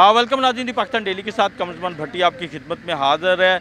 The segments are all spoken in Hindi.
वेलकम नाज़रीन, दी पाकिस्तान डेली के साथ कमरजमान भट्टी आपकी खिदमत में हाज़िर है।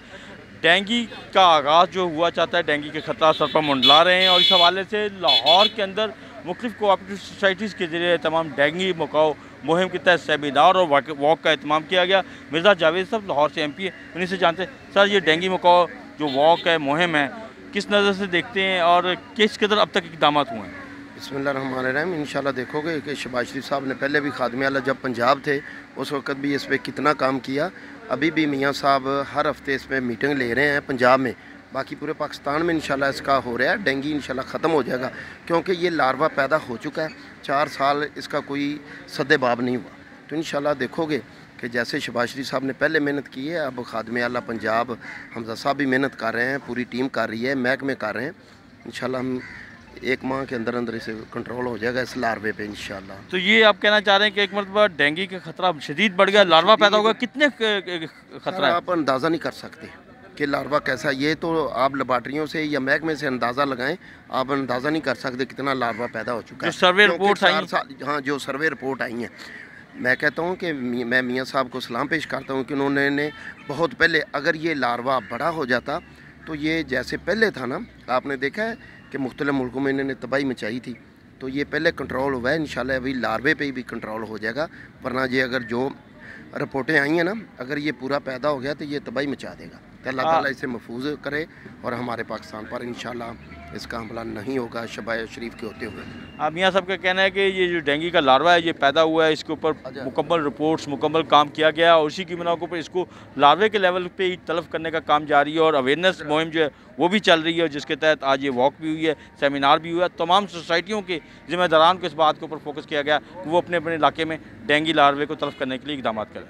डेंगी का आगाज़ जो हुआ चाहता है, डेंगी के ख़तरा सर पर मंडला रहे हैं और इस हवाले से लाहौर के अंदर मुख्तलिफ़ कोऑपरेटिव सोसाइटीज़ के ज़रिए तमाम डेंगी मुकाओ मुहिम के तहत सेमिनार और वॉक का अहतमाम किया गया। मिर्ज़ा जावेद साहब लाहौर से MP है, उन्हीं से जानते हैं सर ये डेंगी मुकाओ जो वॉक है, मुहिम है, किस नज़र से देखते हैं और किस कदर अब तक इक़दाम हुए हैं? बिस्मिल्लाहिर्रहमानिर्रहीम। इंशाल्लाह देखोगे कि शहबाज शरीफ साहब ने पहले भी खादमे आला जब पंजाब थे उस वक्त भी इस पर कितना काम किया। अभी भी मियाँ साहब हर हफ्ते इस पर मीटिंग ले रहे हैं पंजाब में, बाकी पूरे पाकिस्तान में इंशाल्लाह इसका हो रहा है। डेंगी इंशाल्लाह ख़त्म हो जाएगा क्योंकि ये लार्वा पैदा हो चुका है। 4 साल इसका कोई सद्देबाब नहीं हुआ। तो इंशाल्लाह देखोगे कि जैसे शहबाज शरीफ साहब ने पहले मेहनत की है, अब खादमे आला पंजाब हमजा साहब भी मेहनत कर रहे हैं, पूरी टीम कर रही है, महकमे कर रहे हैं। इंशाल्लाह हम 1 माह के अंदर अंदर इसे कंट्रोल हो जाएगा इस लार्वे पे इंशाल्लाह। तो ये आप कहना चाह रहे हैं कि एक मरतबा डेंगी का खतरा शदीद बढ़ गया, लार्वा पैदा होगा, कितने खतरा है? आप अंदाज़ा नहीं कर सकते कि लार्वा कैसा, ये तो आप लेबार्ट्रियों से या महकमे से अंदाज़ा लगाएं, आप अंदाज़ा नहीं कर सकते कितना लार्वा पैदा हो चुका है। जो सर्वे रिपोर्ट आई, हाँ, जो सर्वे रिपोर्ट आई हैं, मैं कहता हूँ कि मैं मियाँ साहब को सलाम पेश करता हूँ कि उन्होंने बहुत पहले, अगर ये लार्वा बड़ा हो जाता तो ये जैसे पहले था ना, आपने देखा है कि मुख्तलिफ मुल्कों में इन्होंने तबाही मचाई थी, तो ये पहले कंट्रोल हुआ है। इंशाल्लाह अभी लार्वे पे भी कंट्रोल हो जाएगा, वरना ये अगर जो रिपोर्टें आई हैं ना, अगर ये पूरा पैदा हो गया तो ये तबाही मचा देगा। तो अल्लाह ताला इसे महफूज करे और हमारे पाकिस्तान पर इंशाल्लाह इसका हमला नहीं होगा शहबाज शरीफ के होते हुए। मियाँ साहब का कहना है कि ये जो डेंगी का लार्वा है ये पैदा हुआ है, इसके ऊपर मुकम्मल रिपोर्ट्स, मुकम्मल काम किया गया और उसी की बिना के ऊपर इसको लार्वे के लेवल पे ही तलब करने का काम जारी है और अवेयरनेस मुहिम जो है वो भी चल रही है, जिसके तहत आज ये वॉक भी हुई है, सेमिनार भी हुआ है। तमाम सोसाइटियों के जिम्मेदारान को इस बात के ऊपर फोकस किया गया कि वो अपने अपने इलाके में डेंगी लार्वे को तलब करने के लिए इकदाम करें।